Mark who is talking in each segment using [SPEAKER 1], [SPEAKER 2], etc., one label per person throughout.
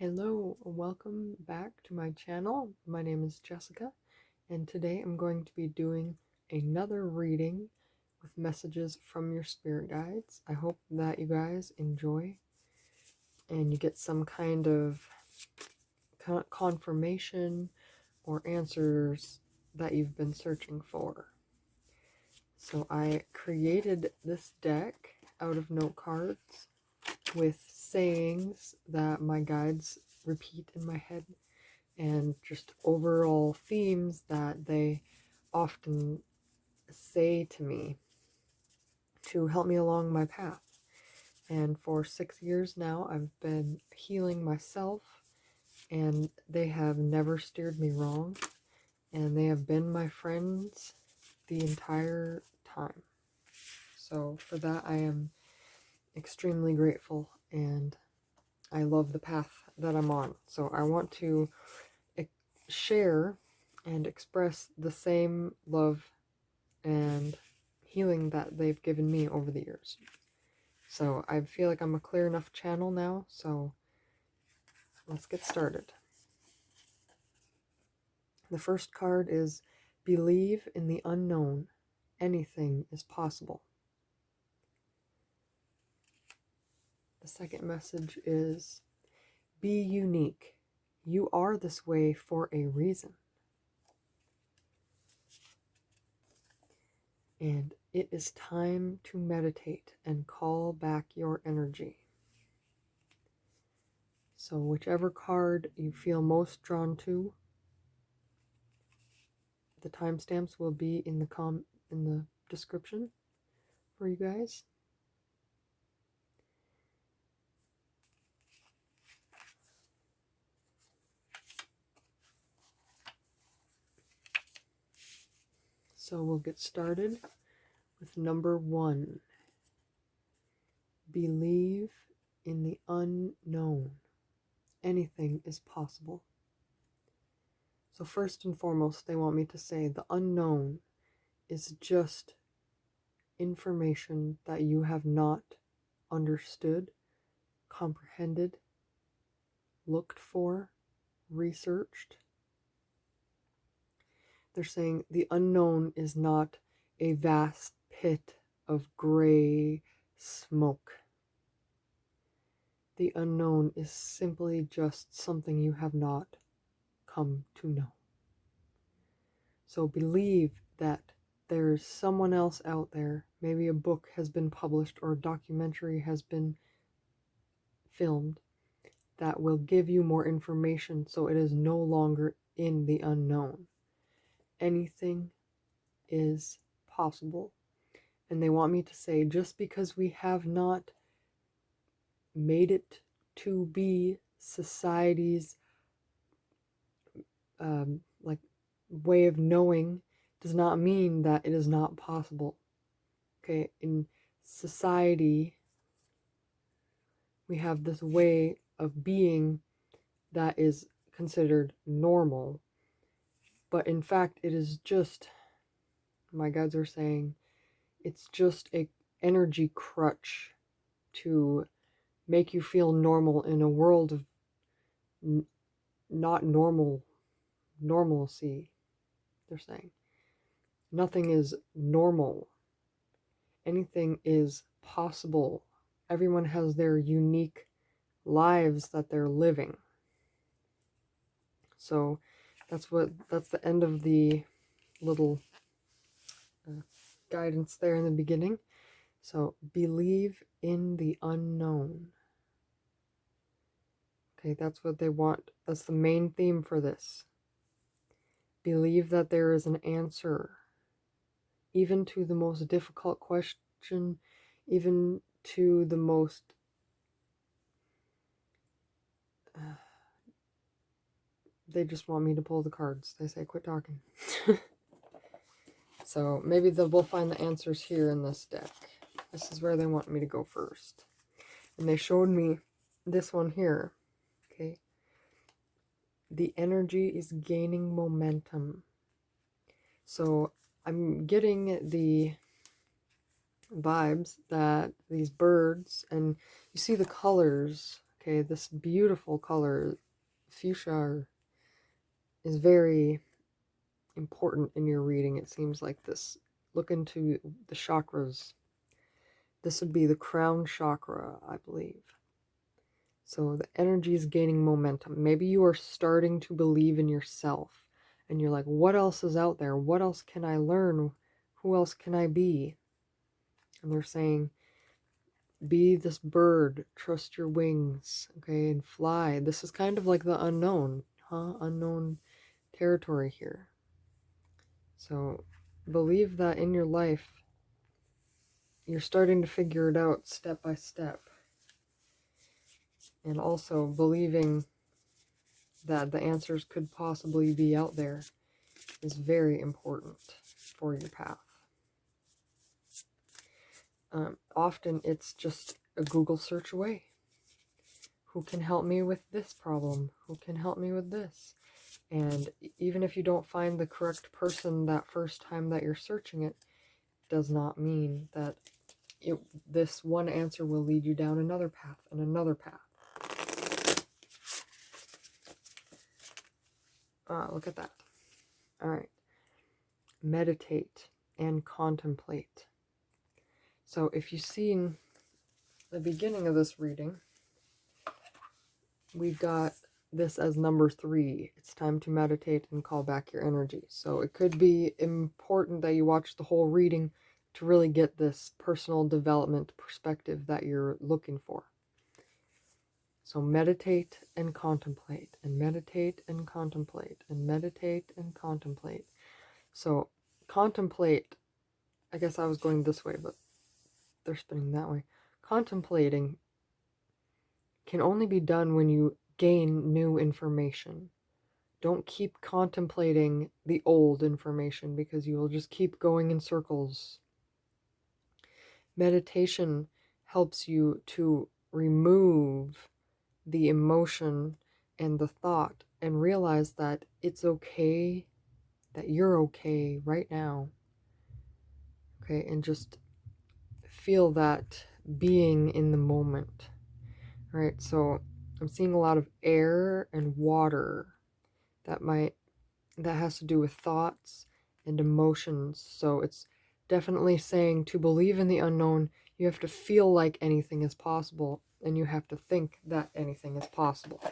[SPEAKER 1] Hello, welcome back to my channel. My name is Jessica, and today I'm going to be doing another reading with messages from your spirit guides. I hope that you guys enjoy and you get some kind of confirmation or answers that you've been searching for. So I created this deck out of note cards with sayings that my guides repeat in my head and just overall themes that they often say to me to help me along my path. And for 6 years now, I've been healing myself, and they have never steered me wrong, and they have been my friends the entire time. So for that, I am extremely grateful, and I love the path that I'm on. So I want to share and express the same love and healing that they've given me over the years. So I feel like I'm a clear enough channel now, so let's get started. The first card is Believe in the Unknown. Anything is possible. The second message is Be unique. You are this way for a reason. And it is time to meditate and call back your energy. So whichever card you feel most drawn to, the timestamps will be in the description for you guys. So we'll get started with number 1. Believe in the unknown. Anything is possible. So first and foremost, they want me to say the unknown is just information that you have not understood, comprehended, looked for, researched. They're saying the unknown is not a vast pit of gray smoke. The unknown is simply just something you have not come to know. So believe that there's someone else out there, maybe a book has been published or a documentary has been filmed, that will give you more information so it is no longer in the unknown. Anything is possible. And they want me to say, just because we have not made it to be society's way of knowing does not mean that it is not possible. Okay, in society, we have this way of being that is considered normal, but in fact it is just, my guides are saying, it's just a energy crutch to make you feel normal in a world of not normalcy. They're saying nothing is normal. Anything is possible. Everyone has their unique lives that they're living. So that's the end of the little guidance there in the beginning. So believe in the unknown. Okay, that's what they want. That's the main theme for this. Believe that there is an answer, even to the most difficult question, even to the most they just want me to pull the cards. They say quit talking. So maybe we'll find the answers here in this deck. This is where they want me to go first. And they showed me this one here. Okay. The energy is gaining momentum. So I'm getting the vibes that these birds, and you see the colors, Okay, this beautiful color, fuchsia, is very important in your reading. It seems like this. Look into the chakras. This would be the crown chakra, I believe. So the energy is gaining momentum. Maybe you are starting to believe in yourself and you're like, what else is out there? What else can I learn? Who else can I be? And they're saying, be this bird, trust your wings, okay, and fly. This is kind of like the unknown, unknown territory here. So believe that in your life, you're starting to figure it out step by step. And also believing that the answers could possibly be out there is very important for your path. Often it's just a Google search away. Who can help me with this problem? Who can help me with this? And even if you don't find the correct person that first time that you're searching it, does not mean that this one answer will lead you down another path and another path. Look at that. All right. Meditate and contemplate. So if you've seen the beginning of this reading, we got this as number 3. It's time to meditate and call back your energy. So it could be important that you watch the whole reading to really get this personal development perspective that you're looking for. So meditate and contemplate, and meditate and contemplate, and meditate and contemplate. So contemplate, I guess I was going this way, but they're spinning that way. Contemplating can only be done when you gain new information. Don't keep contemplating the old information because you will just keep going in circles. Meditation helps you to remove the emotion and the thought and realize that it's okay, that you're okay right now. Okay, and just feel that being in the moment. Right, so I'm seeing a lot of air and water that has to do with thoughts and emotions. So it's definitely saying to believe in the unknown, you have to feel like anything is possible, and you have to think that anything is possible.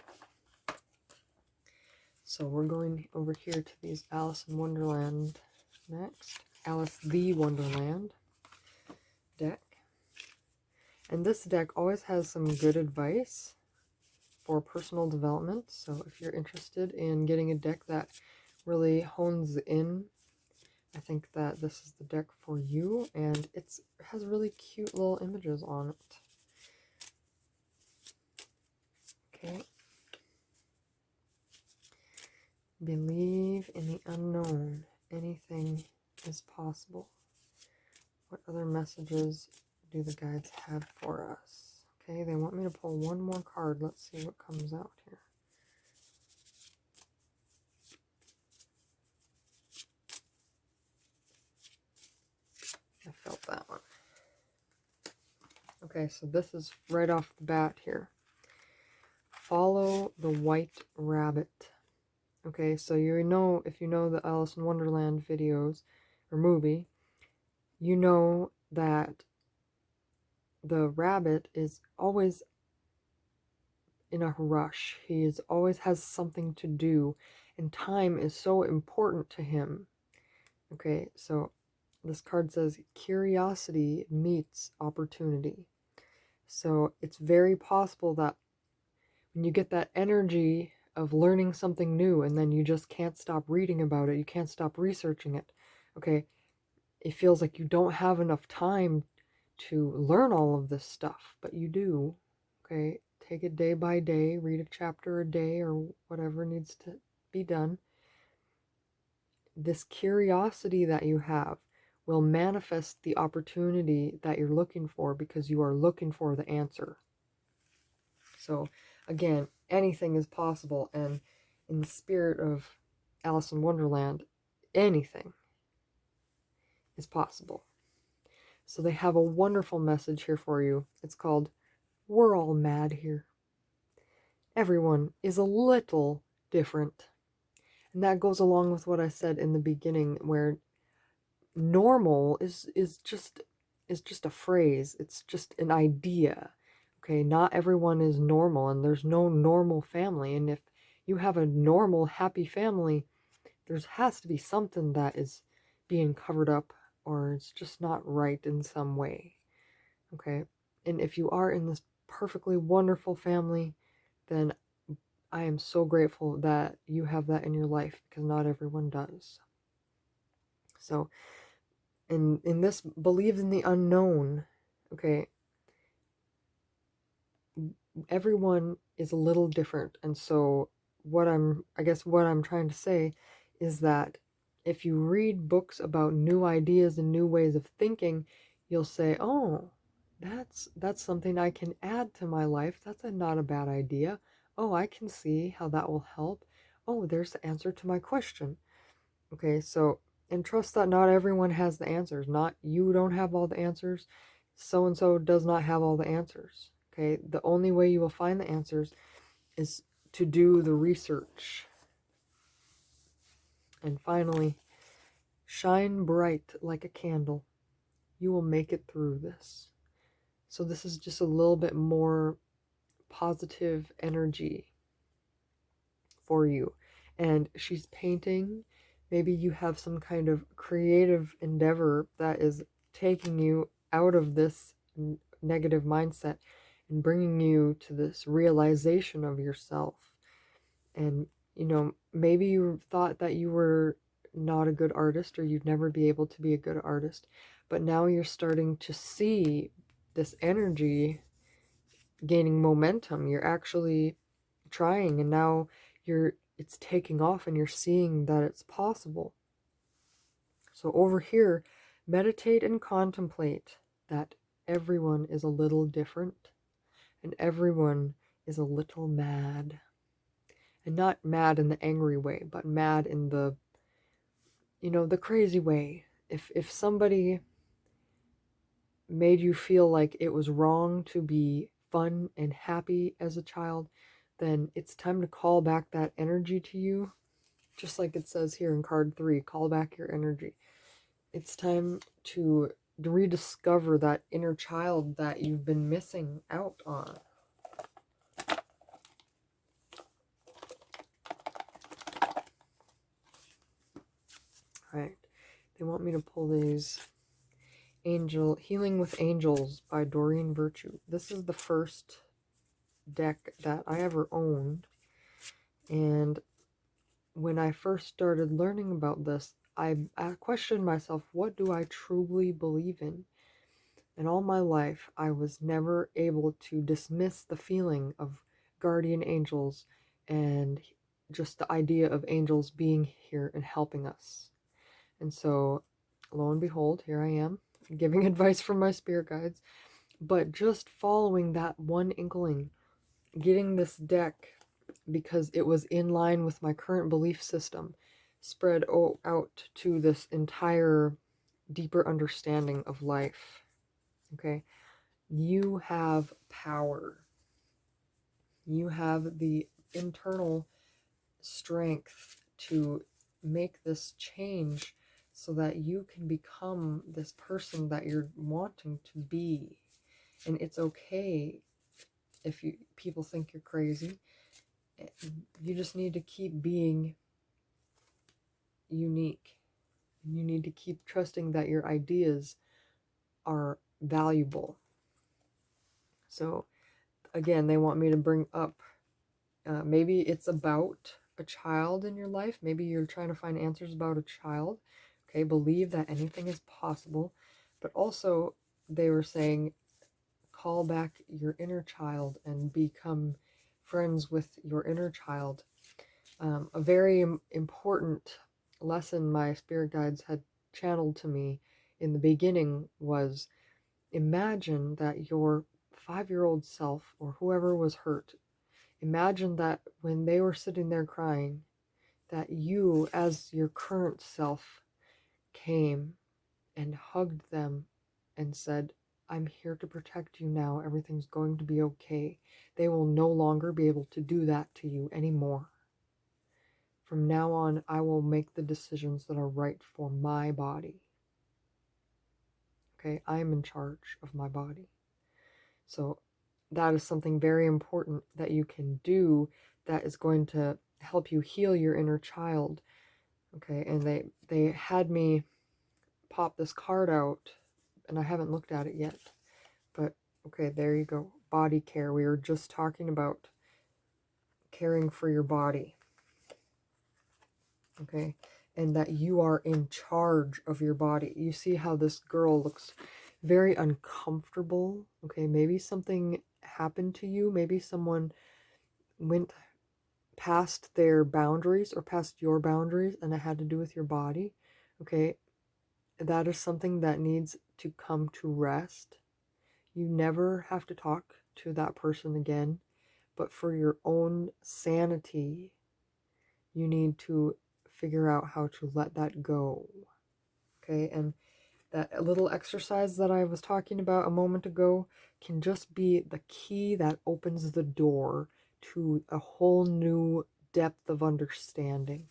[SPEAKER 1] So we're going over here to these Alice in Wonderland next. Alice the Wonderland deck. And this deck always has some good advice for personal development. So if you're interested in getting a deck that really hones in, I think that this is the deck for you. And it has really cute little images on it. Okay. Believe in the unknown. Anything is possible. What other messages do the guides have for us? Okay, they want me to pull one more card. Let's see what comes out here. I felt that one. Okay, so this is right off the bat here. Follow the white rabbit. Okay, so you know, if you know the Alice in Wonderland videos or movie, you know that the rabbit is always in a rush. He always has something to do, and time is so important to him. Okay, so this card says curiosity meets opportunity. So it's very possible that when you get that energy of learning something new and then you just can't stop reading about it, you can't stop researching it, okay, it feels like you don't have enough time to learn all of this stuff, but you do. Okay, take it day by day, read a chapter a day or whatever needs to be done. This curiosity that you have will manifest the opportunity that you're looking for because you are looking for the answer. So again, anything is possible, and in the spirit of Alice in Wonderland, anything is possible. So they have a wonderful message here for you. It's called, "We're all mad here." everyone is a little different. And that goes along with what I said in the beginning, where normal is just a phrase. It's just an idea. Okay, not everyone is normal, and there's no normal family. And if you have a normal, happy family, there has to be something that is being covered up, or it's just not right in some way. Okay, and if you are in this perfectly wonderful family, then I am so grateful that you have that in your life, because not everyone does. So, in this believe in the unknown, okay, everyone is a little different. And so I guess what I'm trying to say is that if you read books about new ideas and new ways of thinking, you'll say, oh, that's something I can add to my life. That's not a bad idea. Oh, I can see how that will help. Oh, there's the answer to my question. Okay, so, and trust that not everyone has the answers. Not you don't have all the answers. So and so does not have all the answers. Okay, the only way you will find the answers is to do the research. And finally, shine bright like a candle. You will make it through this. So this is just a little bit more positive energy for you. And she's painting. Maybe you have some kind of creative endeavor that is taking you out of this negative mindset and bringing you to this realization of yourself. And, maybe you thought that you were not a good artist, or you'd never be able to be a good artist, but now you're starting to see this energy gaining momentum. You're actually trying, and now it's taking off, and you're seeing that it's possible. So over here, meditate and contemplate that everyone is a little different, and everyone is a little mad. And not mad in the angry way, but mad in the the crazy way. If somebody made you feel like it was wrong to be fun and happy as a child, then it's time to call back that energy to you. Just like it says here in card 3, call back your energy. It's time to rediscover that inner child that you've been missing out on. Right. They want me to pull these Healing with Angels by Doreen Virtue. This is the first deck that I ever owned. And when I first started learning about this, I questioned myself, what do I truly believe in? And all my life, I was never able to dismiss the feeling of guardian angels and just the idea of angels being here and helping us. And so, lo and behold, here I am, giving advice from my spirit guides, but just following that one inkling, getting this deck because it was in line with my current belief system, spread out to this entire deeper understanding of life. Okay, you have power. You have the internal strength to make this change so that you can become this person that you're wanting to be. And it's okay if people think you're crazy. You just need to keep being unique. You need to keep trusting that your ideas are valuable. So again, they want me to bring up, maybe it's about a child in your life. Maybe you're trying to find answers about a child. Okay, believe that anything is possible. But also, they were saying, call back your inner child and become friends with your inner child. A very important lesson my spirit guides had channeled to me in the beginning was, imagine that your 5-year-old self, or whoever was hurt, imagine that when they were sitting there crying, that you, as your current self, came and hugged them and said, I'm here to protect you now. Everything's going to be okay. They will no longer be able to do that to you anymore. From now on, I will make the decisions that are right for my body. Okay, I am in charge of my body. So that is something very important that you can do that is going to help you heal your inner child. Okay, and they had me pop this card out, and I haven't looked at it yet. But okay, there you go. Body care. We were just talking about caring for your body. Okay, and that you are in charge of your body. You see how this girl looks very uncomfortable. Okay, maybe something happened to you. Maybe someone went past their boundaries or past your boundaries, and it had to do with your body. Okay, that is something that needs to come to rest. You never have to talk to that person again, but for your own sanity, you need to figure out how to let that go. Okay, and that little exercise that I was talking about a moment ago can just be the key that opens the door to a whole new depth of understanding.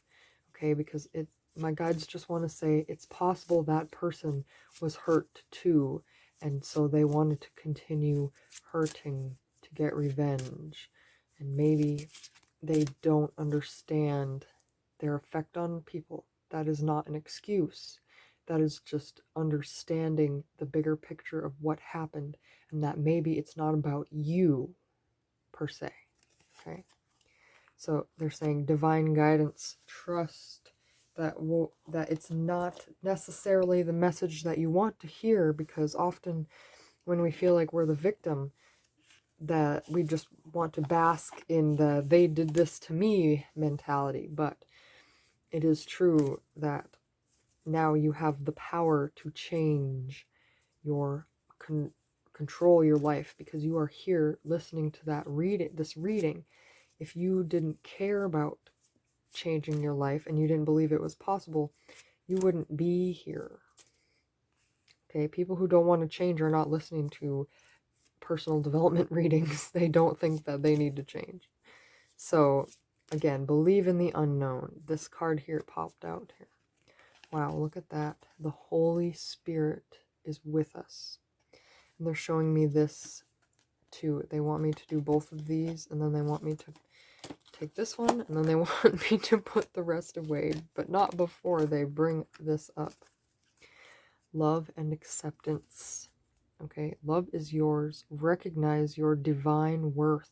[SPEAKER 1] Okay, because my guides just want to say it's possible that person was hurt too, and so they wanted to continue hurting to get revenge. And maybe they don't understand their effect on people. That is not an excuse. That is just understanding the bigger picture of what happened, and that maybe it's not about you per se. Okay? So they're saying divine guidance, trust that it's not necessarily the message that you want to hear, because often when we feel like we're the victim, that we just want to bask in the "they did this to me" mentality. But it is true that now you have the power to change your control your life, because you are here listening to this reading. If you didn't care about changing your life and you didn't believe it was possible, you wouldn't be here. Okay, people who don't want to change are not listening to personal development readings. They don't think that they need to change. So again, believe in the unknown. This card here popped out here. Wow, look at that. The Holy Spirit is with us. And they're showing me this too. They want me to do both of these, and then they want me to take this one, and then they want me to put the rest away, but not before they bring this up. Love and acceptance. Okay, love is yours. Recognize your divine worth.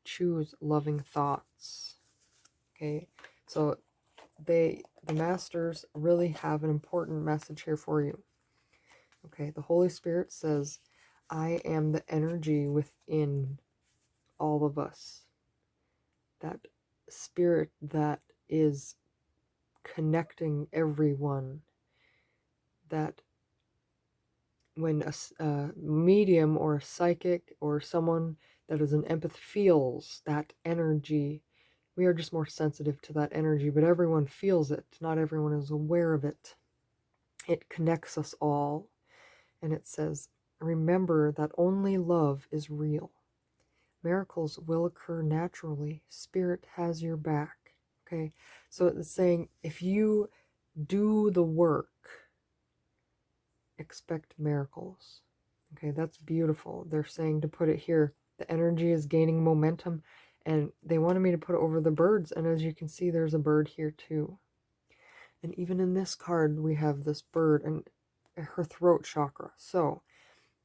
[SPEAKER 1] Choose loving thoughts. Okay, so the masters really have an important message here for you. Okay, the Holy Spirit says, I am the energy within all of us. That spirit that is connecting everyone. That when a medium or a psychic or someone that is an empath feels that energy, we are just more sensitive to that energy, but everyone feels it. Not everyone is aware of it. It connects us all. And it says, remember that only love is real. Miracles will occur naturally. Spirit has your back. Okay, so it's saying if you do the work, expect miracles. Okay, that's beautiful. They're saying to put it here. The energy is gaining momentum, and they wanted me to put it over the birds. And as you can see, there's a bird here too. And even in this card, we have this bird and her throat chakra. So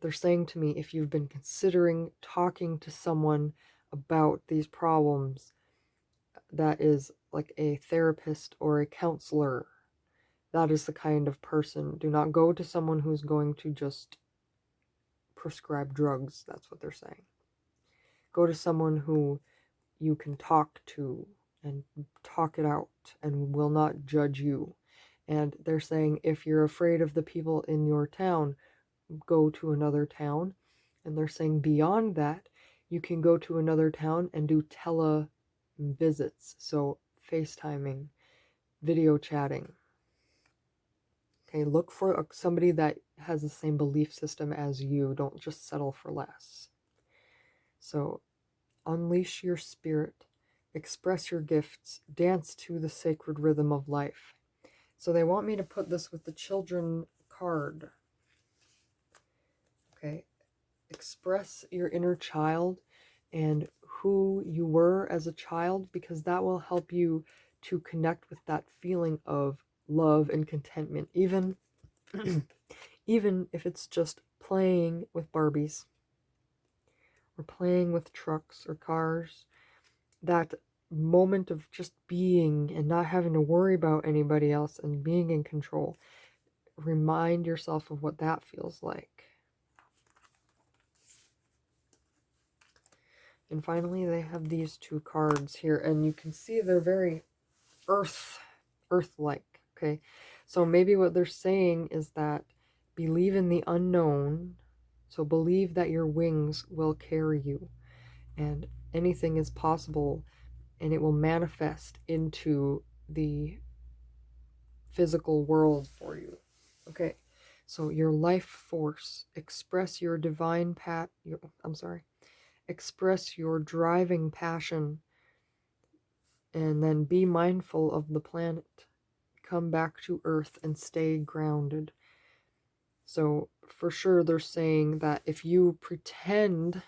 [SPEAKER 1] they're saying to me, if you've been considering talking to someone about these problems, that is like a therapist or a counselor, that is the kind of person. Do not go to someone who's going to just prescribe drugs. That's what they're saying. Go to someone who you can talk to and talk it out and will not judge you. And they're saying if you're afraid of the people in your town, go to another town. And they're saying beyond that, you can go to another town and do tele visits. So FaceTiming, video chatting. Okay, look for somebody that has the same belief system as you. Don't just settle for less. So unleash your spirit, express your gifts, dance to the sacred rhythm of life. So they want me to put this with the children card. Okay. Express your inner child and who you were as a child, because that will help you to connect with that feeling of love and contentment, even even if it's just playing with Barbies or playing with trucks or cars. That moment of just being and not having to worry about anybody else and being in control. Remind yourself of what that feels like. And finally, they have these two cards here, and you can see they're very earth-like, okay? So maybe what they're saying is that believe in the unknown, so believe that your wings will carry you, and anything is possible, and it will manifest into the physical world for you, okay? So your life force, express your divine express your driving passion, and then be mindful of the planet. Come back to Earth and stay grounded. So for sure they're saying that if you pretend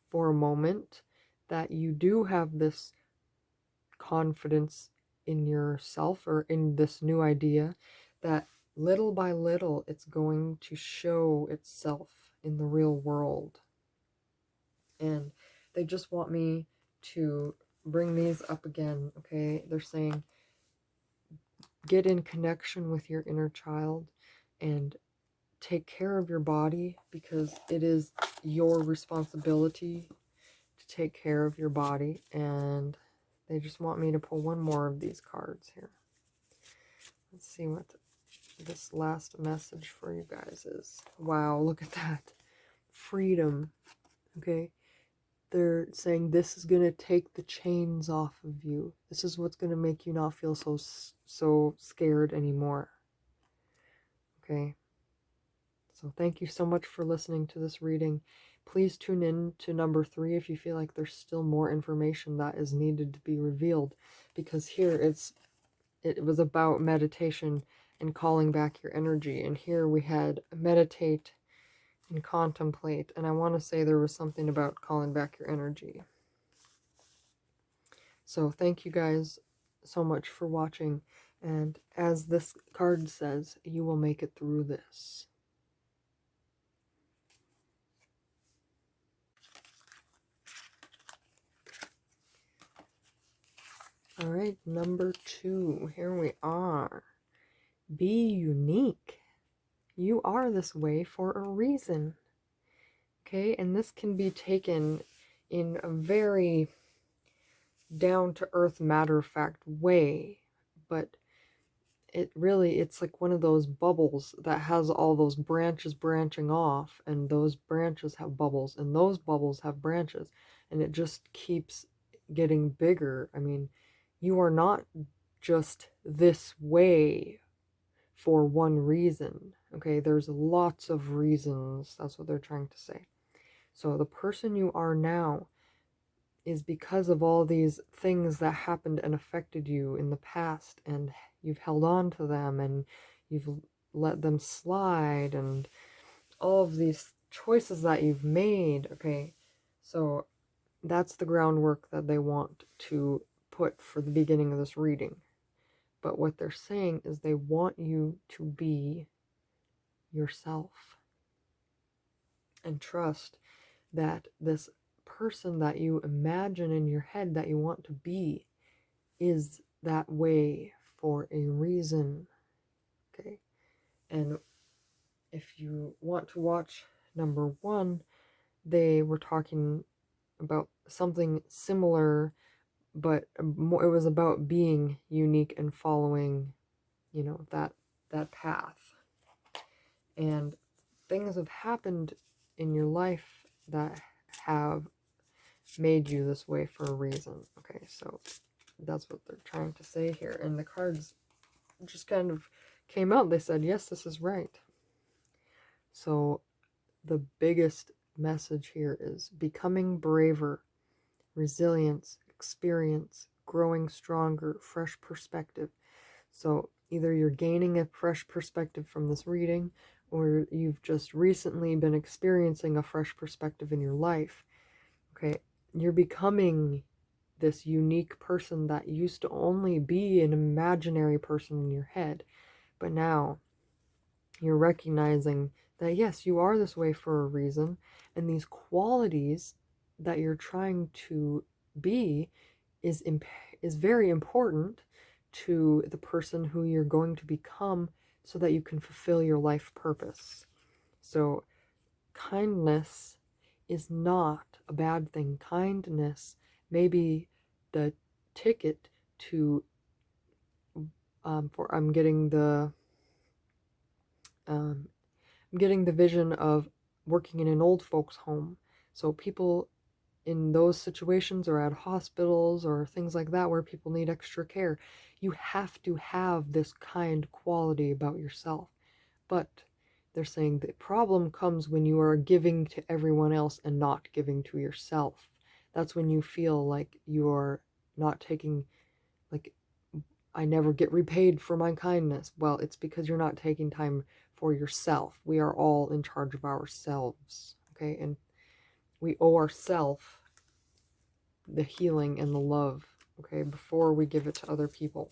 [SPEAKER 1] for a moment that you do have this confidence in yourself or in this new idea, that little by little it's going to show itself in the real world. And they just want me to bring these up again, okay? They're saying get in connection with your inner child and take care of your body, because it is your responsibility to take care of your body. And they just want me to pull one more of these cards here. Let's see what this last message for you guys is. Wow, look at that. Freedom. Okay? They're saying this is going to take the chains off of you. This is what's going to make you not feel so scared anymore. Okay? So thank you so much for listening to this reading. Please tune in to number 3 if you feel like there's still more information that is needed to be revealed, because here it was about meditation and calling back your energy, and here we had meditate and contemplate, and I want to say there was something about calling back your energy. So thank you guys so much for watching, and as this card says, you will make it through this. All right, number 2, here we are. Be unique. You are this way for a reason. Okay, and this can be taken in a very down-to-earth, matter-of-fact way, but it's like one of those bubbles that has all those branches branching off, and those branches have bubbles, and those bubbles have branches, and it just keeps getting bigger. I mean, you are not just this way for one reason, okay? There's lots of reasons. That's what they're trying to say. So the person you are now is because of all these things that happened and affected you in the past, and you've held on to them, and you've let them slide, and all of these choices that you've made, okay? So that's the groundwork that they want to put for the beginning of this reading. But what they're saying is they want you to be yourself and trust that this person that you imagine in your head that you want to be is that way for a reason. Okay? And if you want to watch number 1, they were talking about something similar, but more, it was about being unique and following, you know, that path. And things have happened in your life that have made you this way for a reason. Okay, so that's what they're trying to say here. And the cards just kind of came out. They said, yes, this is right. So the biggest message here is becoming braver, resilience, experience, growing stronger, fresh perspective. So either you're gaining a fresh perspective from this reading, or you've just recently been experiencing a fresh perspective in your life. Okay, you're becoming this unique person that used to only be an imaginary person in your head, but now you're recognizing that yes, you are this way for a reason, and these qualities that you're trying to be is very important to the person who you're going to become so that you can fulfill your life purpose. So kindness is not a bad thing. Kindness may be the ticket to for um, I'm getting the vision of working in an old folks home. So people in those situations or at hospitals or things like that where people need extra care, you have to have this kind quality about yourself. But they're saying the problem comes when you are giving to everyone else and not giving to yourself. That's when you feel like you're not taking, like, I never get repaid for my kindness. Well, it's because you're not taking time for yourself. We are all in charge of ourselves, okay? And we owe ourselves the healing and the love, okay, before we give it to other people.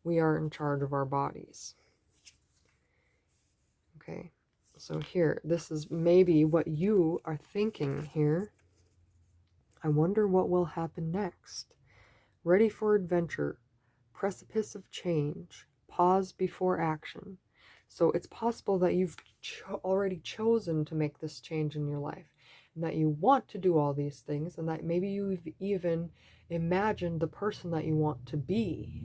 [SPEAKER 1] We are in charge of our bodies. Okay, so here, this is maybe what you are thinking here. I wonder what will happen next. Ready for adventure, precipice of change, pause before action. So it's possible that you've already chosen to make this change in your life, and that you want to do all these things, and that maybe you've even imagined the person that you want to be.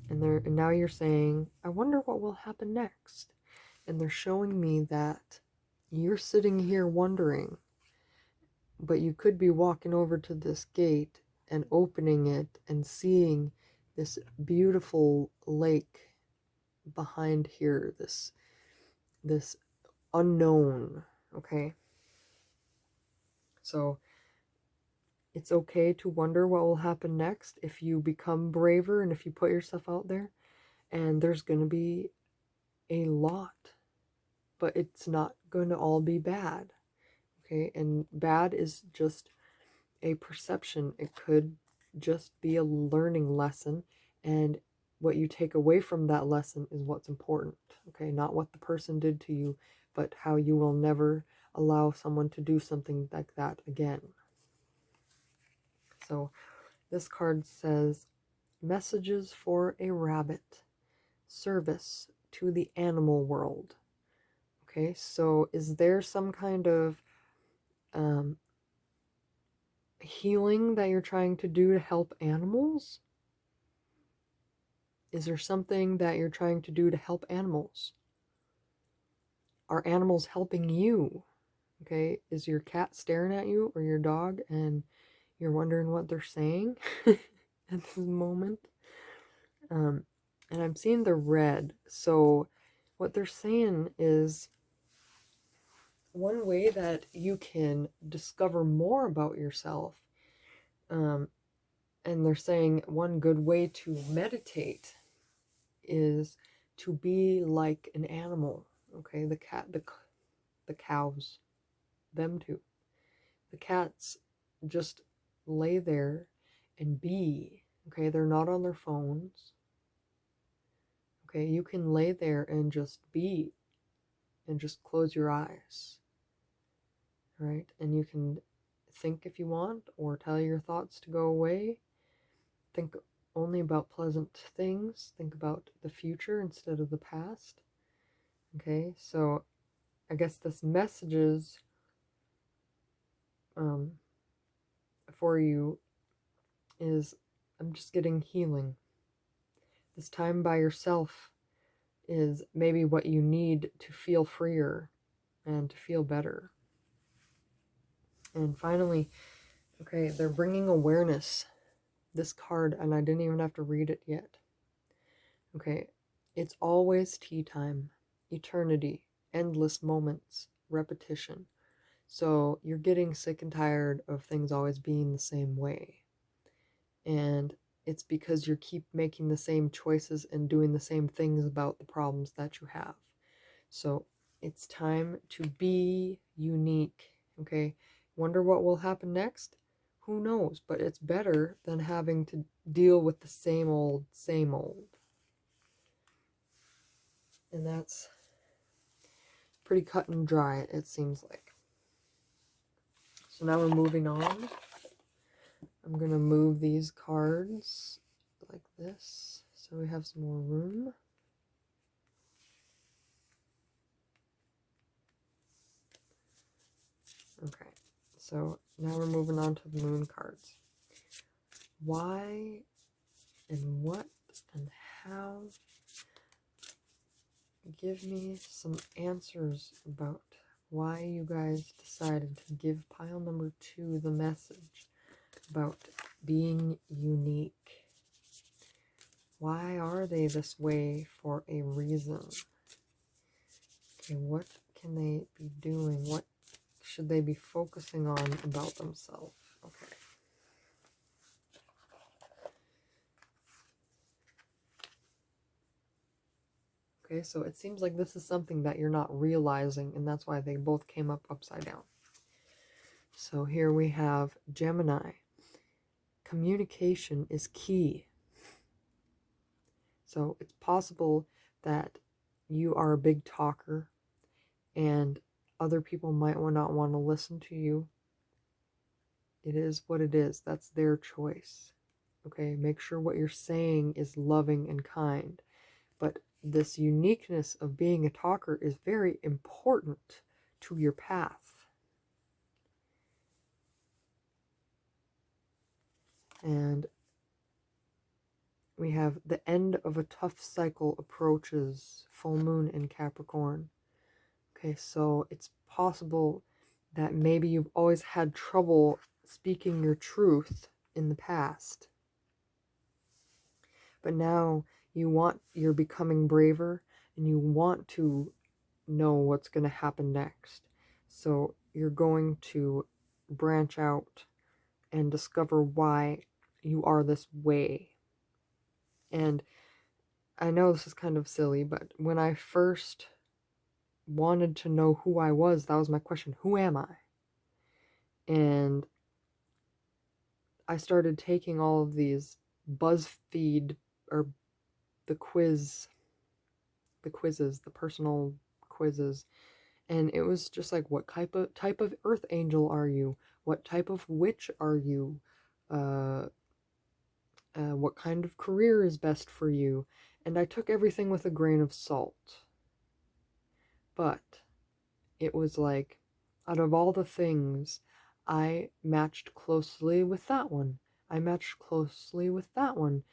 [SPEAKER 1] And now you're saying, I wonder what will happen next. And they're showing me that you're sitting here wondering, but you could be walking over to this gate and opening it and seeing this beautiful lake behind here, this unknown, okay? So it's okay to wonder what will happen next if you become braver and if you put yourself out there. And there's going to be a lot, but it's not going to all be bad, okay? And bad is just a perception. It could just be a learning lesson, and what you take away from that lesson is what's important, okay? Not what the person did to you, but how you will never allow someone to do something like that again. So this card says, messages for a rabbit, service to the animal world. Okay, so is there some kind of healing that you're trying to do to help animals? Is there something that you're trying to do to help animals? Are animals helping you? Okay, is your cat staring at you or your dog and you're wondering what they're saying at this moment? And I'm seeing the red. So what they're saying is one way that you can discover more about yourself, and they're saying one good way to meditate is to be like an animal. Okay, the cat, the cows, them too. The cats just lay there and be. Okay, they're not on their phones. Okay, you can lay there and just be and just close your eyes. Right? And you can think if you want or tell your thoughts to go away. Think only about pleasant things. Think about the future instead of the past. Okay, so I guess this messages for you is, I'm just getting healing. This time by yourself is maybe what you need to feel freer and to feel better. And finally, okay, they're bringing awareness. This card, and I didn't even have to read it yet. Okay, it's always tea time. eternity, endless moments, repetition. So you're getting sick and tired of things always being the same way. And it's because you keep making the same choices and doing the same things about the problems that you have. So it's time to be unique. Okay? Wonder what will happen next? Who knows? But it's better than having to deal with the same old, same old. And that's pretty cut and dry, it seems like. So now we're moving on. I'm going to move these cards like this so we have some more room. Okay, so now we're moving on to the moon cards. Why and what and how? Give me some answers about why you guys decided to give pile number 2 the message about being unique. Why are they this way for a reason? Okay, what can they be doing? What should they be focusing on about themselves? Okay. Okay, so it seems like this is something that you're not realizing, and that's why they both came up upside down. So here we have Gemini. Communication is key. So it's possible that you are a big talker and other people might not want to listen to you. It is what it is. That's their choice. Okay, make sure what you're saying is loving and kind. But this uniqueness of being a talker is very important to your path. And we have the end of a tough cycle approaches, full moon in Capricorn. Okay, so it's possible that maybe you've always had trouble speaking your truth in the past. But now you're becoming braver and you want to know what's going to happen next. So you're going to branch out and discover why you are this way. And I know this is kind of silly, but when I first wanted to know who I was, that was my question. Who am I? And I started taking all of these BuzzFeed or the quizzes, the personal quizzes. And it was just like, what type of earth angel are you? What type of witch are you? What kind of career is best for you? And I took everything with a grain of salt. But it was like, out of all the things, I matched closely with that one. I matched closely with that one.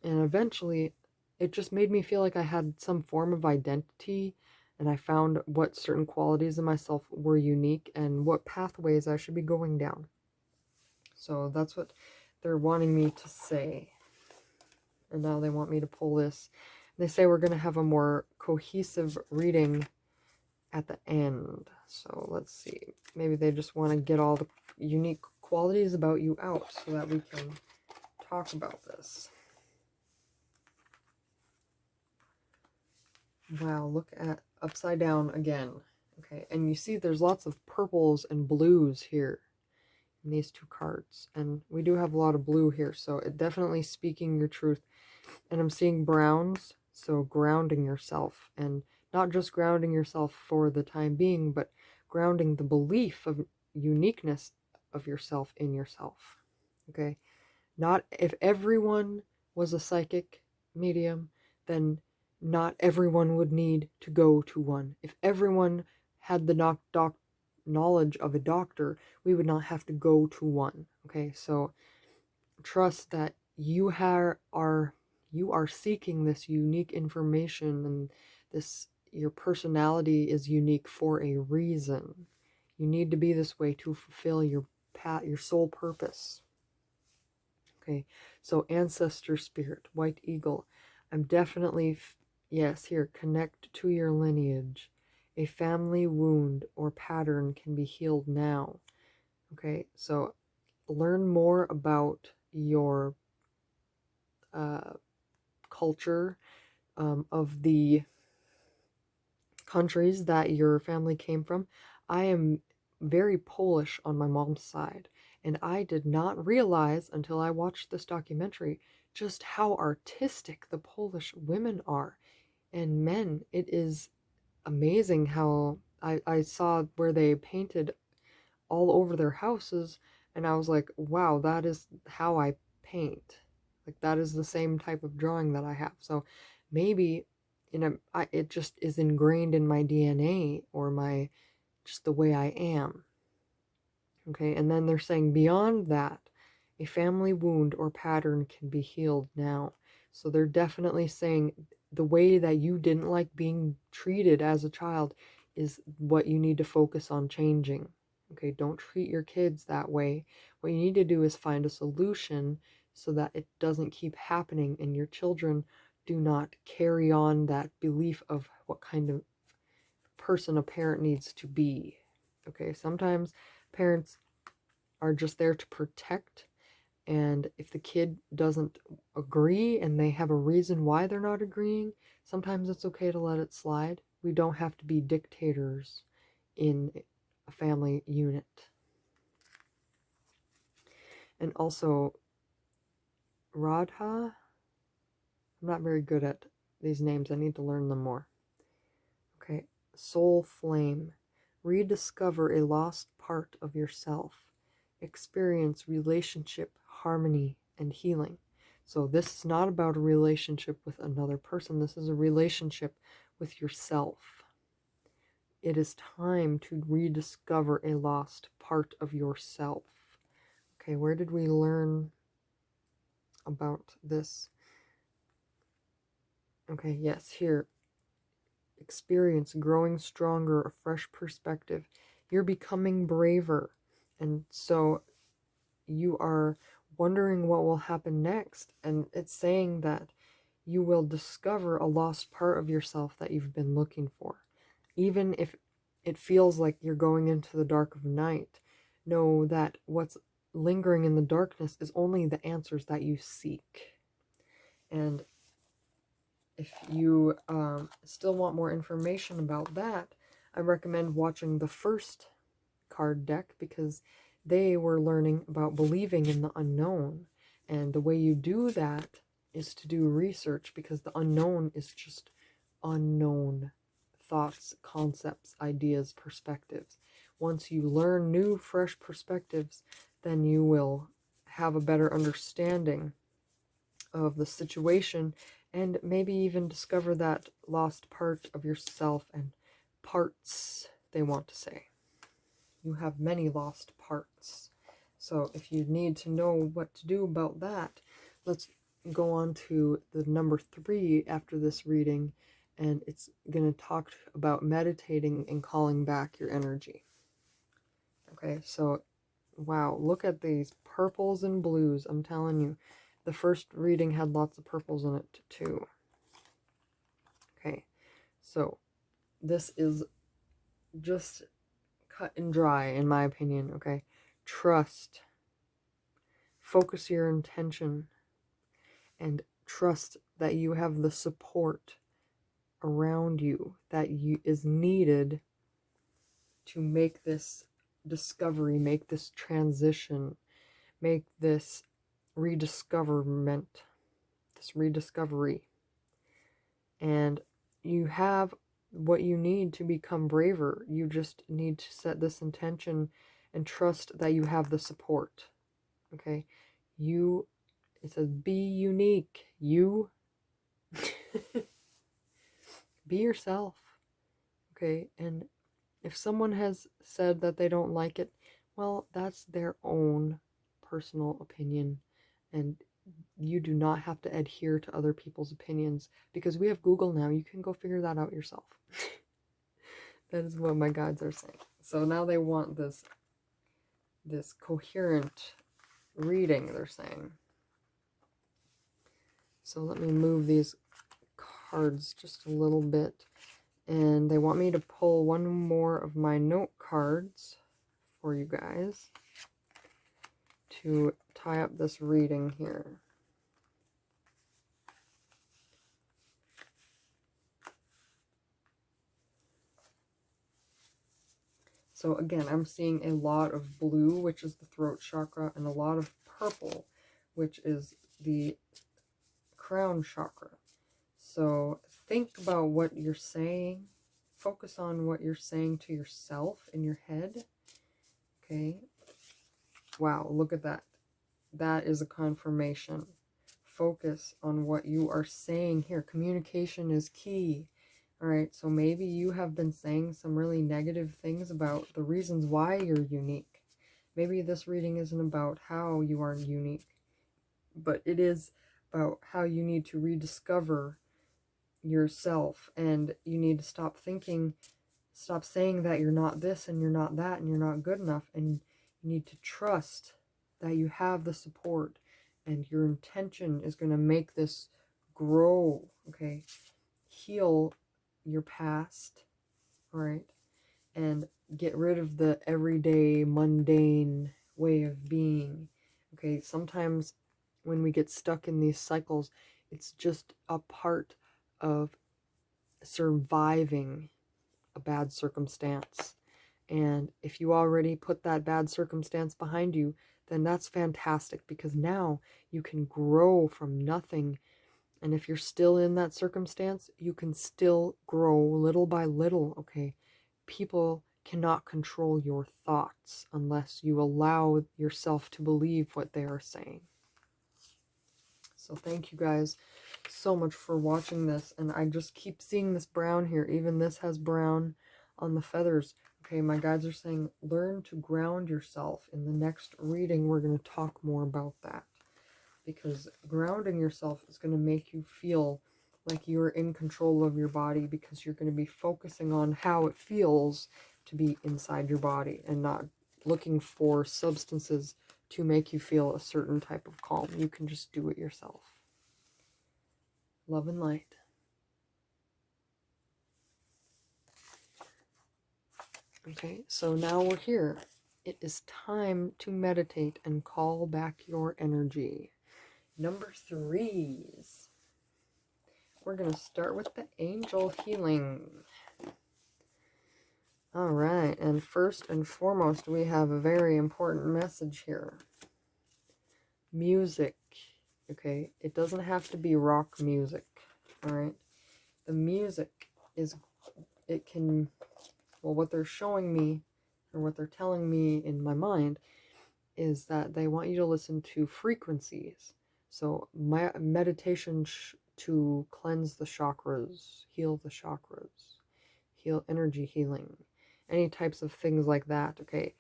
[SPEAKER 1] And eventually, it just made me feel like I had some form of identity, and I found what certain qualities in myself were unique and what pathways I should be going down. So that's what they're wanting me to say. And now they want me to pull this. They say we're going to have a more cohesive reading at the end. So let's see. Maybe they just want to get all the unique qualities about you out so that we can talk about this. Wow, look at upside down again. Okay, and you see there's lots of purples and blues here in these 2 cards. And we do have a lot of blue here, so it definitely speaking your truth. And I'm seeing browns, so grounding yourself. And not just grounding yourself for the time being, but grounding the belief of uniqueness of yourself in yourself. Okay? Not if everyone was a psychic medium, then not everyone would need to go to one. If everyone had the knowledge of a doctor, we would not have to go to one. Okay? So trust that you are seeking this unique information, and your personality is unique for a reason. You need to be this way to fulfill your soul purpose. Okay, so ancestor spirit, white eagle. I'm definitely Yes, here, connect to your lineage. A family wound or pattern can be healed now. Okay, so learn more about your culture, of the countries that your family came from. I am very Polish on my mom's side, and I did not realize until I watched this documentary just how artistic the Polish women are and men. It is amazing how I saw where they painted all over their houses, and I was like, wow, that is how I paint. Like, that is the same type of drawing that I have. So maybe it just is ingrained in my DNA, or my just the way I am. Okay, and then they're saying beyond that, a family wound or pattern can be healed now. So they're definitely saying the way that you didn't like being treated as a child is what you need to focus on changing. Okay, don't treat your kids that way. What you need to do is find a solution so that it doesn't keep happening and your children do not carry on that belief of what kind of person a parent needs to be. Okay, sometimes parents are just there to protect, and if the kid doesn't agree and they have a reason why they're not agreeing, sometimes it's okay to let it slide. We don't have to be dictators in a family unit. And also, Radha, I'm not very good at these names. I need to learn them more. Okay, soul flame. Rediscover a lost part of yourself. Experience relationship, harmony, and healing. So this is not about a relationship with another person. This is a relationship with yourself. It is time to rediscover a lost part of yourself. Okay, where did we learn about this? Okay, yes, here. Experience growing stronger, a fresh perspective. You're becoming braver. And so you are wondering what will happen next. And it's saying that you will discover a lost part of yourself that you've been looking for. Even if it feels like you're going into the dark of night, know that what's lingering in the darkness is only the answers that you seek. And if you still want more information about that, I recommend watching the first card deck, because they were learning about believing in the unknown. And the way you do that is to do research, because the unknown is just unknown thoughts, concepts, ideas, perspectives. Once you learn new, fresh perspectives, then you will have a better understanding of the situation, and maybe even discover that lost part of yourself, and parts, they want to say. You have many lost parts. So if you need to know what to do about that, let's go on to the number 3 after this reading, and it's going to talk about meditating and calling back your energy. Okay, so wow, look at these purples and blues. I'm telling you, the first reading had lots of purples in it too. Okay, so this is just cut and dry, in my opinion. Okay, trust. Focus your intention and trust that you have the support around you that is needed to make this discovery, make this transition, make this rediscoverment, this rediscovery. And you have what you need to become braver. You just need to set this intention and trust that you have the support. Okay, it says be unique. You be yourself. Okay, and if someone has said that they don't like it, well, that's their own personal opinion, and you do not have to adhere to other people's opinions, because we have Google now. You can go figure that out yourself. That is what my guides are saying. So now they want this coherent reading, they're saying. So let me move these cards just a little bit. And they want me to pull one more of my note cards for you guys to tie up this reading here. So again, I'm seeing a lot of blue, which is the throat chakra, and a lot of purple, which is the crown chakra. So think about what you're saying. Focus on what you're saying to yourself in your head. Okay. Wow, look at that. That is a confirmation. Focus on what you are saying here. Communication is key. All right, so maybe you have been saying some really negative things about the reasons why you're unique. Maybe this reading isn't about how you are unique, but it is about how you need to rediscover yourself, and you need to stop saying that you're not this and you're not that and you're not good enough, and you need to trust that you have the support and your intention is going to make this grow. Okay, heal your past, all right, and get rid of the everyday mundane way of being. Okay, sometimes when we get stuck in these cycles, it's just a part of surviving a bad circumstance. And if you already put that bad circumstance behind you, then that's fantastic, because now you can grow from nothing. And if you're still in that circumstance, you can still grow little by little, okay? People cannot control your thoughts unless you allow yourself to believe what they are saying. So thank you guys so much for watching this. And I just keep seeing this brown here. Even this has brown on the feathers. Okay, my guides are saying learn to ground yourself. In the next reading, we're going to talk more about that, because grounding yourself is going to make you feel like you're in control of your body, because you're going to be focusing on how it feels to be inside your body and not looking for substances to make you feel a certain type of calm. You can just do it yourself. Love and light. Okay, so now we're here. It is time to meditate and call back your energy. Number 3s. We're going to start with the angel healing. All right, and first and foremost, we have a very important message here. Music, okay? It doesn't have to be rock music, all right? The music is, it can, well, what they're showing me, or what they're telling me in my mind, is that they want you to listen to frequencies. So my meditation to cleanse the chakras, heal the chakras, heal energy healing, any types of things like that, okay?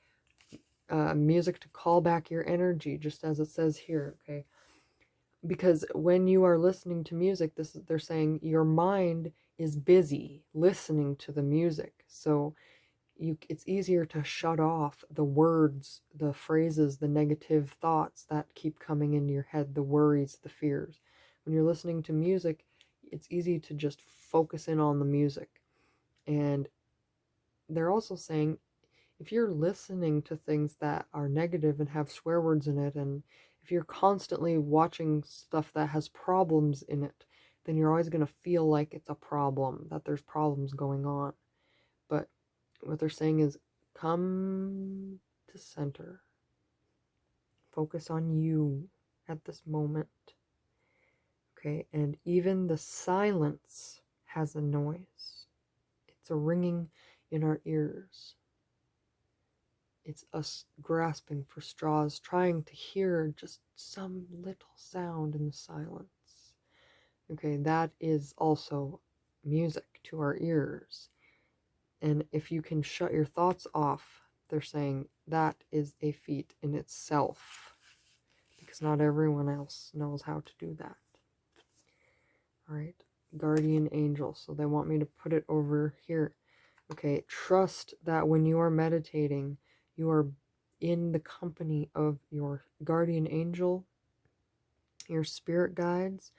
[SPEAKER 1] Music to call back your energy, just as it says here, okay? Because when you are listening to music, they're saying your mind is busy listening to the music, so it's easier to shut off the words, the phrases, the negative thoughts that keep coming into your head, the worries, the fears. When you're listening to music, it's easy to just focus in on the music. And they're also saying, if you're listening to things that are negative and have swear words in it, and if you're constantly watching stuff that has problems in it, then you're always going to feel like it's a problem, that there's problems going on. But what they're saying is, come to center. Focus on you at this moment. Okay, and even the silence has a noise. It's a ringing in our ears. It's us grasping for straws, trying to hear just some little sound in the silence. Okay, that is also music to our ears. And if you can shut your thoughts off, they're saying that is a feat in itself, because not everyone else knows how to do that. All right, guardian angel. So they want me to put it over here. Okay, trust that when you are meditating, you are in the company of your guardian angel, your spirit guides,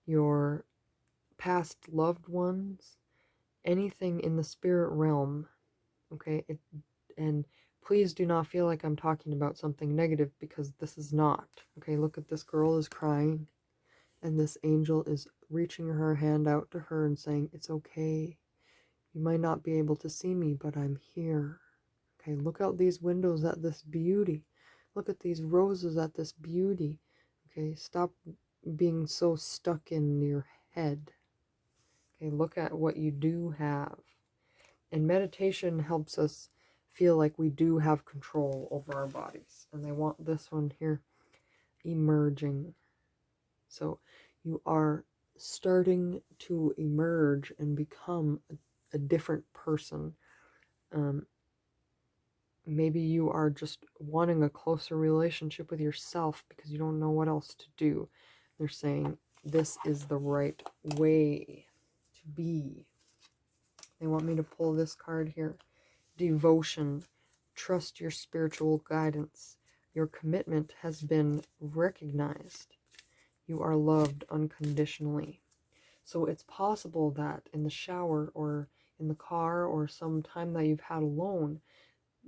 [SPEAKER 1] your past loved ones, anything in the spirit realm, okay? And please do not feel like I'm talking about something negative, because this is not. Okay, look at this girl is crying, and this angel is reaching her hand out to her and saying, it's okay. You might not be able to see me, but I'm here. Okay, look out these windows at this beauty. Look at these roses at this beauty. Okay, stop being so stuck in your head. Okay, look at what you do have. And meditation helps us feel like we do have control over our bodies. And they want this one here, emerging. So you are starting to emerge and become a different person. Maybe you are just wanting a closer relationship with yourself because you don't know what else to do. They're saying this is the right way to be. They want me to pull this card here. Devotion. Trust your spiritual guidance. Your commitment has been recognized. You are loved unconditionally. So it's possible that in the shower or in the car or some time that you've had alone,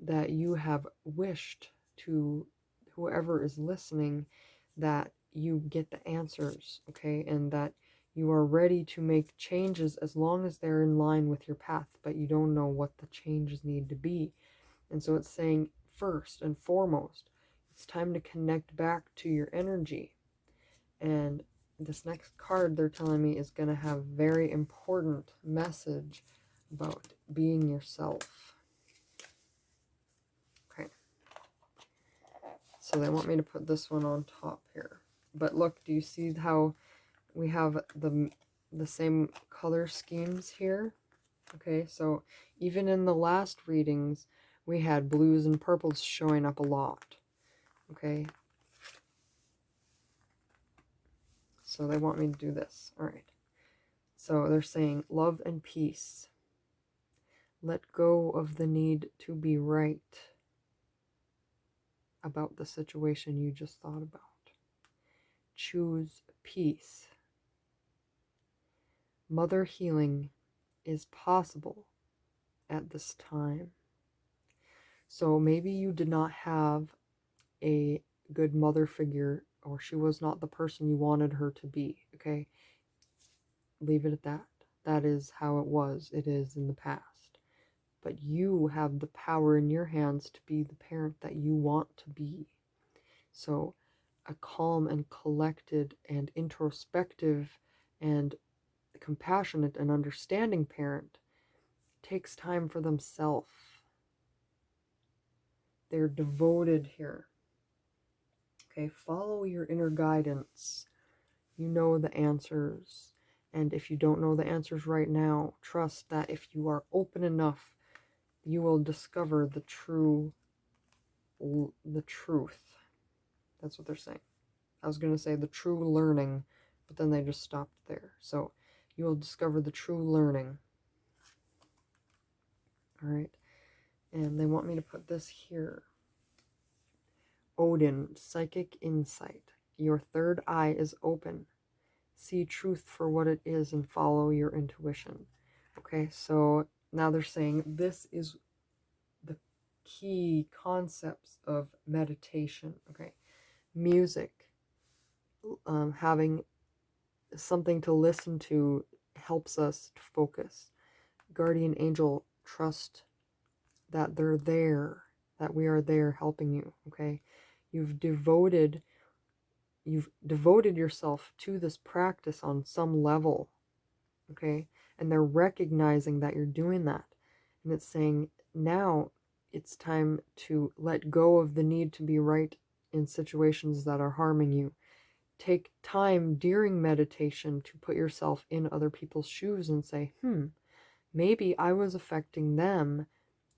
[SPEAKER 1] that you have wished to whoever is listening that you get the answers, okay? And that you are ready to make changes as long as they're in line with your path, but you don't know what the changes need to be. And so it's saying, first and foremost, it's time to connect back to your energy. And this next card they're telling me is going to have very important message about being yourself. Okay. So they want me to put this one on top here. But look, do you see how we have the same color schemes here? Okay, so even in the last readings, we had blues and purples showing up a lot. Okay. So they want me to do this. All right. So they're saying love and peace. Let go of the need to be right about the situation you just thought about. Choose peace. Mother healing is possible at this time. So maybe you did not have a good mother figure, or she was not the person you wanted her to be, okay? Leave it at that. That is how it was. It is in the past. But you have the power in your hands to be the parent that you want to be. So a calm and collected and introspective and compassionate and understanding parent takes time for themselves. They're devoted here. Okay, follow your inner guidance. You know the answers. And if you don't know the answers right now, trust that if you are open enough, you will discover the truth. That's what they're saying. I was going to say the true learning, but then they just stopped there. So you will discover the true learning. All right. And they want me to put this here. Odin, psychic insight. Your third eye is open. See truth for what it is and follow your intuition. Okay, so now they're saying this is the key concepts of meditation. Okay, music, having something to listen to helps us to focus. Guardian angel, trust that they're there, that we are there helping you. Okay, you've devoted yourself to this practice on some level. Okay, and they're recognizing that you're doing that, and it's saying now it's time to let go of the need to be right in situations that are harming you. Take time during meditation to put yourself in other people's shoes and say, maybe I was affecting them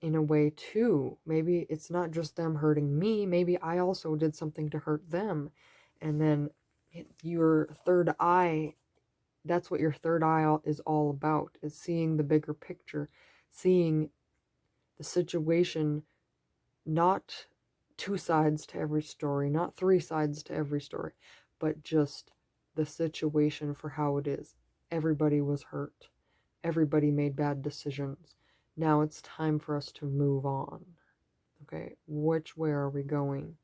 [SPEAKER 1] in a way too. Maybe it's not just them hurting me. Maybe I also did something to hurt them. And then your third eye, that's what your third eye is all about, is seeing the bigger picture, seeing the situation, not two sides to every story, not three sides to every story, but just the situation for how it is. everybody was hurt. Everybody made bad decisions. Now it's time for us to move on. Okay, which way are we going?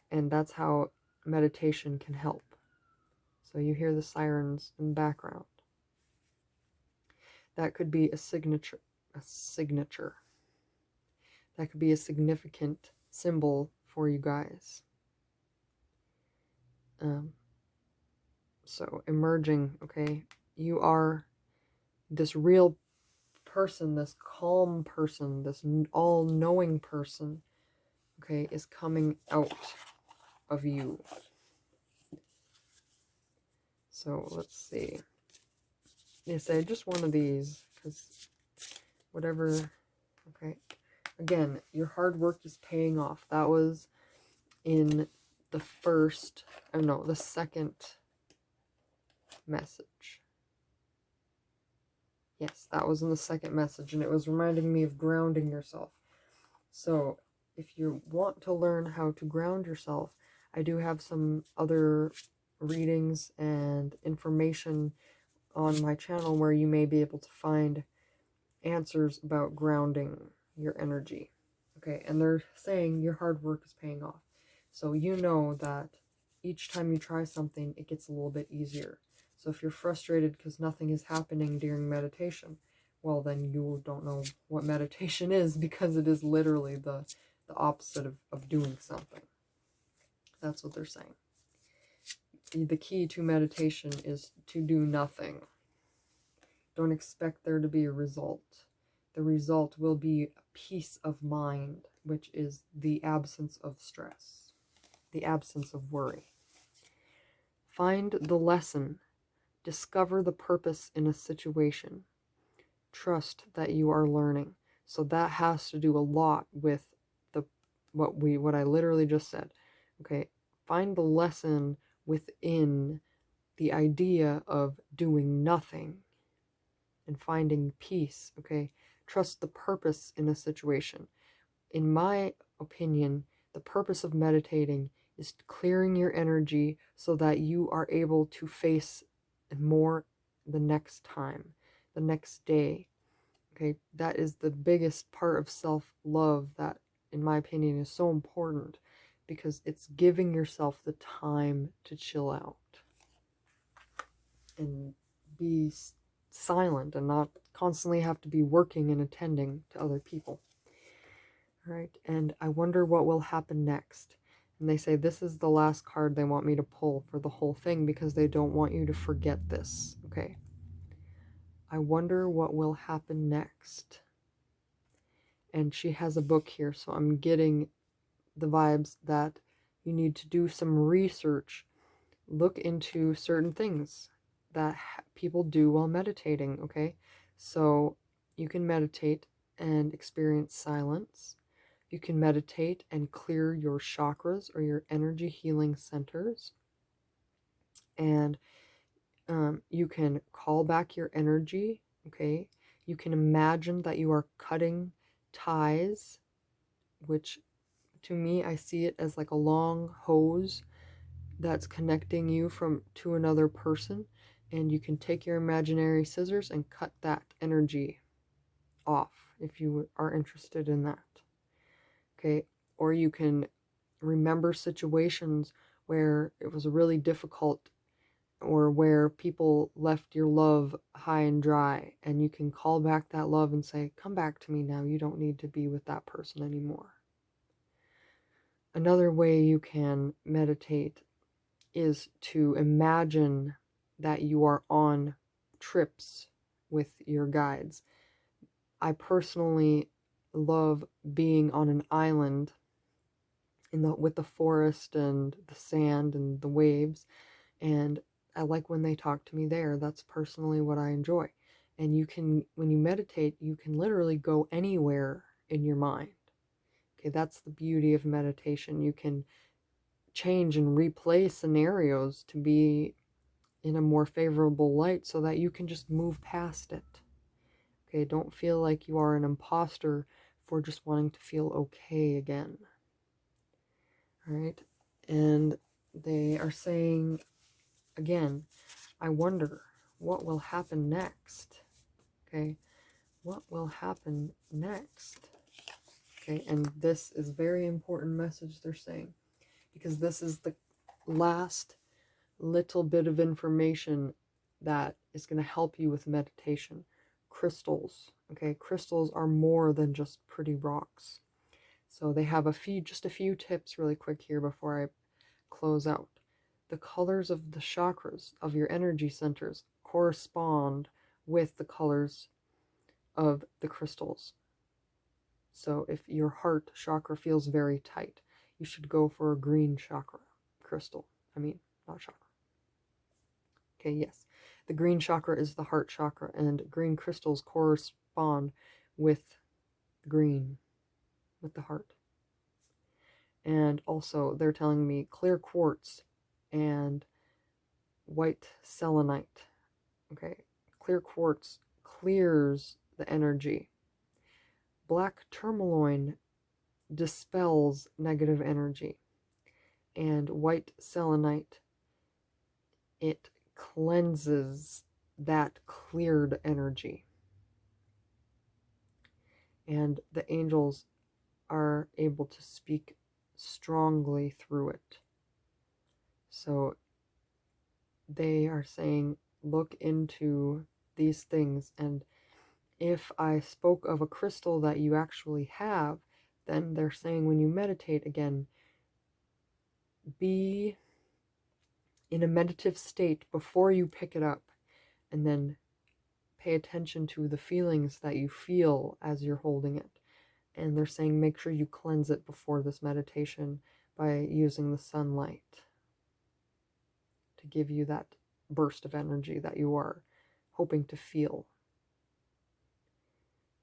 [SPEAKER 1] And that's how meditation can help. So you hear the sirens in the background. That could be a signature. That could be a significant symbol for you guys. So emerging, okay, you are this real person, this calm person, this all-knowing person, okay, is coming out of you. So let's see. They say just one of these, because whatever, okay. Again, your hard work is paying off. That was in the first, the second message. Yes, that was in the second message, and it was reminding me of grounding yourself. So if you want to learn how to ground yourself, I do have some other readings and information on my channel where you may be able to find answers about grounding your energy. Okay, and they're saying your hard work is paying off. So you know that each time you try something, it gets a little bit easier. So if you're frustrated because nothing is happening during meditation, well, then you don't know what meditation is, because it is literally the opposite of doing something. That's what they're saying. The key to meditation is to do nothing. Don't expect there to be a result. The result will be peace of mind, which is the absence of stress, the absence of worry. Find the lesson. Discover the purpose in a situation. Trust that you are learning. So that has to do a lot with what I literally just said. Okay, find the lesson within the idea of doing nothing and finding peace. Okay, trust the purpose in a situation. In my opinion, the purpose of meditating is clearing your energy so that you are able to face more the next time, the next day. Okay, that is the biggest part of self-love that, in my opinion, is so important, because it's giving yourself the time to chill out and be silent and not constantly have to be working and attending to other people. All right, and I wonder what will happen next. And they say this is the last card they want me to pull for the whole thing, because they don't want you to forget this. Okay, I wonder what will happen next. And she has a book here, so I'm getting the vibes that you need to do some research, look into certain things that people do while meditating. Okay, so you can meditate and experience silence. You can meditate and clear your chakras or your energy healing centers. And you can call back your energy. Okay, you can imagine that you are cutting ties, which to me, I see it as like a long hose that's connecting you to another person. And you can take your imaginary scissors and cut that energy off if you are interested in that. Okay, or you can remember situations where it was really difficult, or where people left your love high and dry, and you can call back that love and say, come back to me now, you don't need to be with that person anymore. Another way you can meditate is to imagine that you are on trips with your guides. I personally love being on an island with the forest and the sand and the waves, and I like when they talk to me there. That's personally what I enjoy. And you can, when you meditate, you can literally go anywhere in your mind. Okay, that's the beauty of meditation. You can change and replay scenarios to be in a more favorable light so that you can just move past it. Okay, don't feel like you are an imposter for just wanting to feel okay again. All right, and they are saying, again, I wonder what will happen next? Okay, what will happen next? Okay, and this is very important message they're saying, because this is the last little bit of information that is going to help you with meditation. Crystals. Okay, crystals are more than just pretty rocks. So they have just a few tips really quick here before I close out. The colors of the chakras of your energy centers correspond with the colors of the crystals. So if your heart chakra feels very tight, you should go for a green chakra crystal. Not chakra. Okay, yes. The green chakra is the heart chakra, and green crystals correspond with green, with the heart. And also, they're telling me clear quartz and white selenite. Okay, clear quartz clears the energy. Black tourmaline dispels negative energy. And white selenite, it cleanses that cleared energy. And the angels are able to speak strongly through it. So they are saying, look into these things, and if I spoke of a crystal that you actually have, then they're saying when you meditate again, be in a meditative state before you pick it up, and then pay attention to the feelings that you feel as you're holding it. And they're saying make sure you cleanse it before this meditation by using the sunlight to give you that burst of energy that you are hoping to feel.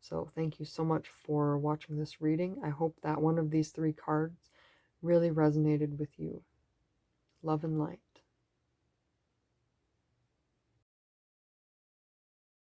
[SPEAKER 1] So thank you so much for watching this reading. I hope that one of these 3 cards really resonated with you. Love and light.